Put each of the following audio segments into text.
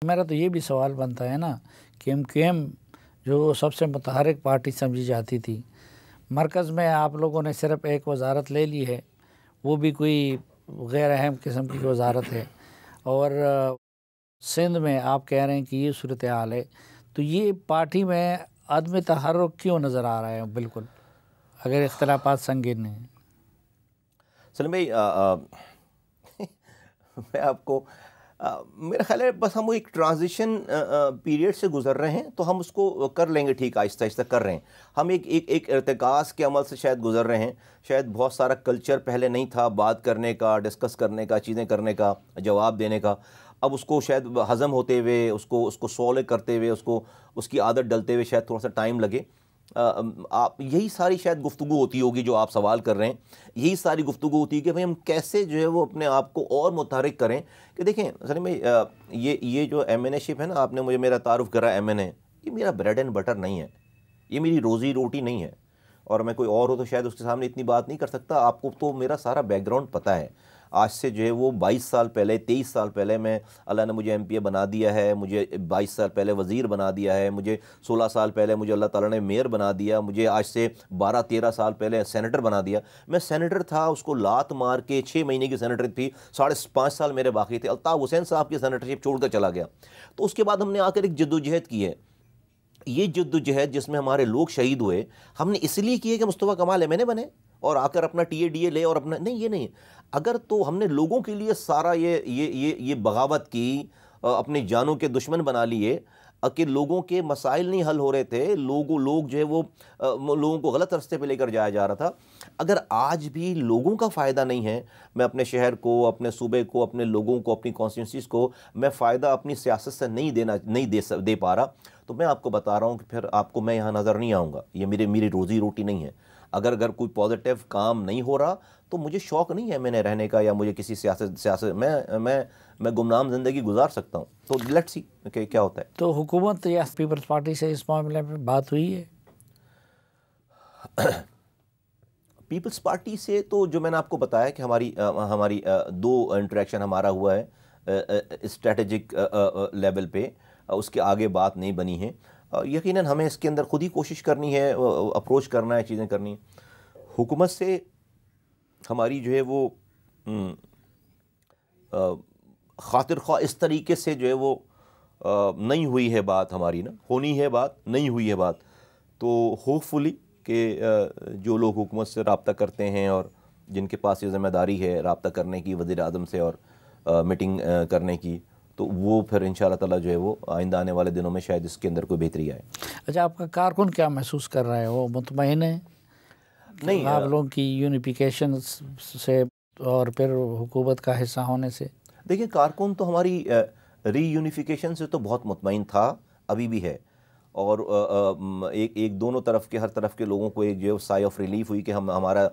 मेरा तो ये भी सवाल बनता है ना कि एमक्यूएम जो सबसे मुतहरिक पार्टी समझी जाती थी, मरकज़ में आप लोगों ने सिर्फ एक वजारत ले ली है, वो भी कोई गैर अहम किस्म की वजारत है, और सिंध में आप कह रहे हैं कि ये सूरत हाल है, तो ये पार्टी में अदम तहर्रुक क्यों नज़र आ रहा है? बिल्कुल, अगर इख्तिलाफात संगीन हैं। सलीम भाई, मैं आपको मेरा ख्याल है बस हम वो एक ट्रांजिशन पीरियड से गुजर रहे हैं, तो हम उसको कर लेंगे ठीक, आहिस्ता आहिस्ता कर रहे हैं। हम एक इर्तिकाज़ के अमल से शायद गुजर रहे हैं। शायद बहुत सारा कल्चर पहले नहीं था बात करने का, डिस्कस करने का, चीज़ें करने का, जवाब देने का। अब उसको शायद हज़म होते हुए, उसको उसको सॉल्व करते हुए, उसको उसकी आदत डलते हुए शायद थोड़ा सा टाइम लगे। आप यही सारी शायद गुफ्तगू होती होगी जो आप सवाल कर रहे हैं। यही सारी गुफ्तगू होती है कि भाई हम कैसे जो है वो अपने आप को और मुतहरिक करें। कि देखें सर में ये जो एमएनए शिप है ना, आपने मुझे मेरा तारुफ करा एमएनए, ये मेरा ब्रेड एंड बटर नहीं है, ये मेरी रोज़ी रोटी नहीं है। और मैं कोई और हो तो शायद उसके सामने इतनी बात नहीं कर सकता। आपको तो मेरा सारा बैकग्राउंड पता है। आज से जो है वो 22 साल पहले, 23 साल पहले मैं, अल्लाह ने मुझे एमपीए बना दिया है, मुझे 22 साल पहले वज़ीर बना दिया है, मुझे 16 साल पहले मुझे अल्लाह ताला ने मेयर बना दिया, मुझे आज से 12-13 साल पहले सेनेटर बना दिया। मैं सेनेटर था, उसको लात मार के 6 महीने की सेनेटर थी, 5.5 साल मेरे बाकी थे, अल्ताफ़ हुसैन साहब की सेनेटरशिप छोड़ कर चला गया। तो उसके बाद हमने आकर एक जद्दोजहद की है। ये जद्दोजहद जिसमें हमारे लोग शहीद हुए, हमने इसलिए किए कि मुस्तफ़ा कमाल एमएनए बने और आकर अपना टीए ले और अपना, नहीं, ये नहीं। अगर तो हमने लोगों के लिए सारा ये बगावत की, अपनी जानों के दुश्मन बना लिए, कि लोगों के मसाइल नहीं हल हो रहे थे, लोग जो है वो लोगों को गलत रास्ते पे लेकर जाया जा रहा था। अगर आज भी लोगों का फ़ायदा नहीं है, मैं अपने शहर को, अपने सूबे को, अपने लोगों को, अपनी कॉन्स्टिट्यूंसीज़ को मैं फ़ायदा अपनी सियासत से नहीं दे पा रहा, तो मैं आपको बता रहा हूँ कि फिर आपको मैं यहाँ नज़र नहीं आऊँगा। ये मेरी रोज़ी रोटी नहीं है। अगर कोई पॉजिटिव काम नहीं हो रहा तो मुझे शौक़ नहीं है मैंने रहने का, या मुझे किसी सियासत मैं गुमनाम ज़िंदगी गुजार सकता हूँ। तो लेट्स सी क्या होता है। तो हुकूमत या पीपल्स पार्टी से इस मामले में बात हुई है? पीपल्स पार्टी से तो जो मैंने आपको बताया कि हमारी 2 इंटरेक्शन हमारा हुआ है स्ट्रेटेजिक लेवल पे, उसके आगे बात नहीं बनी है। यकीनन हमें इसके अंदर खुद ही कोशिश करनी है, अप्रोच करना है, चीज़ें करनी है। हुकूमत से हमारी जो है वो खातिर ख्वाह इस तरीके से जो है वो नहीं हुई है बात हमारी, ना होनी है बात, नहीं हुई है बात। तो होपफुली कि जो लोग हुकूमत से रब्ता करते हैं और जिनके पास ये ज़िम्मेदारी है रब्ता करने की वज़ीर आज़म से और मीटिंग करने की, तो वो फिर इंशाअल्लाह ताला जो है वो आइंदा आने वाले दिनों में शायद इसके अंदर कोई बेहतरी आए। अच्छा, आपका कारकुन क्या महसूस कर रहा है? वो मुतमईन है नहीं, आप लोगों की यूनिफिकेशन से और फिर हुकूमत का हिस्सा होने से? देखिए, कारकुन तो हमारी रीयूनिफिकेशन से तो बहुत मुतमईन था, अभी भी है। और एक दोनों तरफ के, हर तरफ के लोगों को एक जो है साई ऑफ रिलीफ हुई कि हमारा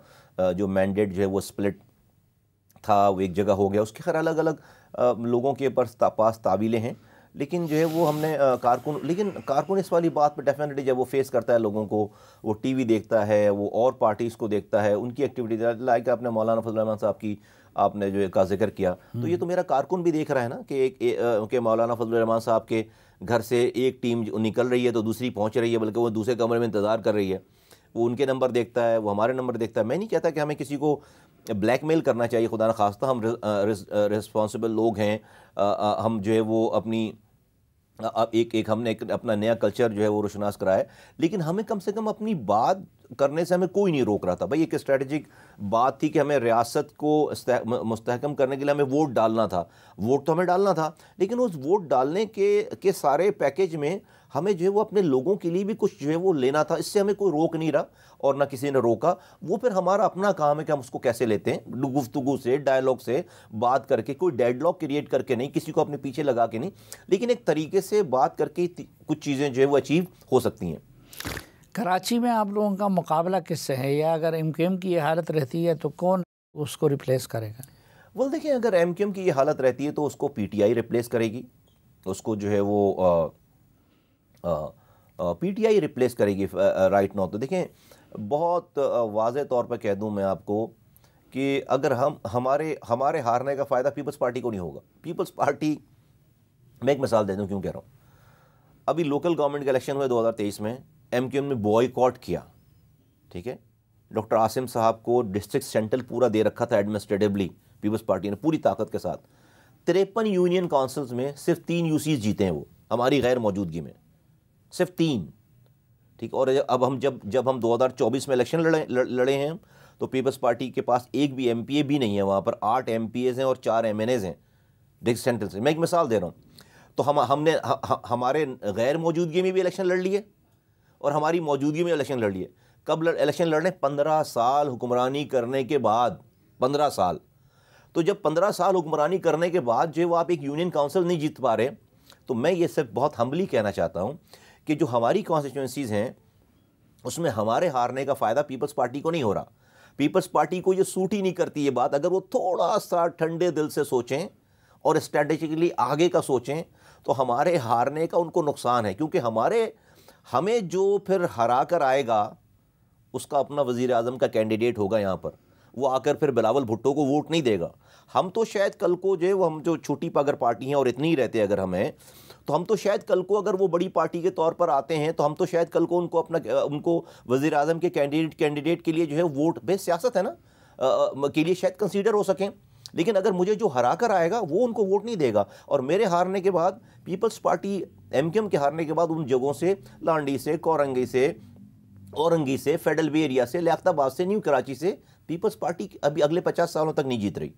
जो मैंडेट जो है वो स्प्लिट था, वो एक जगह हो गया। उसके खैर अलग अलग लोगों के पास तावीलें हैं, लेकिन जो है वो हमने कारकुन इस वाली बात पे डेफिनेटली जब वो फेस करता है लोगों को, वो टीवी देखता है, वो और पार्टीज़ को देखता है, उनकी एक्टिविटीज, लाइक आपने मौलाना फजल रहमान साहब की आपने जो का जिक्र किया, तो ये तो मेरा कारकुन भी देख रहा है ना कि मौलाना फजल रहमान साहब के घर से एक टीम निकल रही है तो दूसरी पहुँच रही है, बल्कि वो दूसरे कमरे में इंतज़ार कर रही है। वो उनके नंबर देखता है, वो हमारे नंबर देखता है। मैं नहीं कहता कि हमें किसी को ब्लैकमेल करना चाहिए, खुदा न खास्ता, हम रिस्पॉन्सिबल लोग हैं। हम जो है वो अपनी हमने अपना नया कल्चर जो है वो रोशनास कराया है, लेकिन हमें कम से कम अपनी बात करने से हमें कोई नहीं रोक रहा था। भाई एक स्ट्रेटेजिक बात थी कि हमें रियासत को मुस्तहकम करने के लिए हमें वोट डालना था, वोट तो हमें डालना था, लेकिन उस वोट डालने के सारे पैकेज में हमें जो है वो अपने लोगों के लिए भी कुछ जो है वो लेना था। इससे हमें कोई रोक नहीं रहा और ना किसी ने रोका। वो फिर हमारा अपना काम है कि हम उसको कैसे लेते हैं, गुफ्तगू से, डायलॉग से, बात करके, कोई डेडलॉक क्रिएट करके नहीं, किसी को अपने पीछे लगा के नहीं, लेकिन एक तरीके से बात करके कुछ चीज़ें जो है वो अचीव हो सकती हैं। कराची में आप लोगों का मुकाबला किससे है, या अगर एमक्यूएम की ये हालत रहती है तो कौन उसको रिप्लेस करेगा? well, देखिए, अगर एमक्यूएम की ये हालत रहती है तो उसको पीटीआई रिप्लेस करेगी, उसको जो है वो पीटीआई रिप्लेस करेगी राइट नाउ। तो देखें, बहुत वाज़े तौर पर कह दूं मैं आपको कि अगर हमारे हारने का फ़ायदा पीपल्स पार्टी को नहीं होगा। पीपल्स पार्टी मैं एक मिसाल देता हूँ क्यों कह रहा हूँ। अभी लोकल गवर्नमेंट के इलेक्शन हुए 2023 में, एमक्यूएम ने बॉयकॉट किया, ठीक है। डॉक्टर आसिम साहब को डिस्ट्रिक्ट सेंट्रल पूरा दे रखा था एडमिनिस्ट्रेटिवली, पीपल्स पार्टी ने पूरी ताकत के साथ। 53 यूनियन काउंसिल्स में सिर्फ 3 यूसीज जीते हैं वो, हमारी गैर मौजूदगी में, सिर्फ 3, ठीक। और अब हम जब हम 2024 में इलेक्शन लड़े हैं तो पीपल्स पार्टी के पास एक भी एमपीए भी नहीं है, वहाँ पर 8 एमपीएज हैं और 4 एमएनएज हैं डिस्ट्रिक्ट सेंट्रल से। मैं एक मिसाल दे रहा हूँ। तो हमने हमारे गैर मौजूदगी में भी इलेक्शन लड़ लिए और हमारी मौजूदगी में इलेक्शन लड़ लिए। कब इलेक्शन लड़ने? 15 साल हुक्मरानी करने के बाद, 15 साल। तो जब 15 साल हुक्मरानी करने के बाद जो आप एक यूनियन काउंसिल नहीं जीत पा रहे, तो मैं ये सब बहुत हम्बली कहना चाहता हूँ कि जो हमारी कॉन्स्टिट्यूंसीज़ हैं उसमें हमारे हारने का फ़ायदा पीपल्स पार्टी को नहीं हो रहा। पीपल्स पार्टी को ये सूट ही नहीं करती ये बात। अगर वो थोड़ा सा ठंडे दिल से सोचें और स्ट्रेटेजिकली आगे का सोचें तो हमारे हारने का उनको नुकसान है, क्योंकि हमें जो फिर हरा कर आएगा उसका अपना वज़ीर आज़म का कैंडिडेट होगा यहाँ पर, वो आकर फिर बिलावल भुट्टो को वोट नहीं देगा। हम तो शायद कल को जो हम जो छोटी अगर पार्टी हैं और इतनी ही रहते अगर हमें, तो हम तो शायद कल को अगर वो बड़ी पार्टी के तौर पर आते हैं तो हम तो शायद कल को उनको वज़ीर आज़म के कैंडिडेट के लिए जो है वोट, बेस सियासत है ना, के लिए शायद कंसीडर हो सकें। लेकिन अगर मुझे जो हरा कर आएगा वो उनको वोट नहीं देगा। और मेरे हारने के बाद पीपल्स पार्टी, एमक्यूएम के हारने के बाद उन जगहों से, लांडी से, औरंगी से, फेडरल बी एरिया से, लियाकताबाद से, न्यू कराची से पीपल्स पार्टी अभी अगले 50 सालों तक नहीं जीत रही।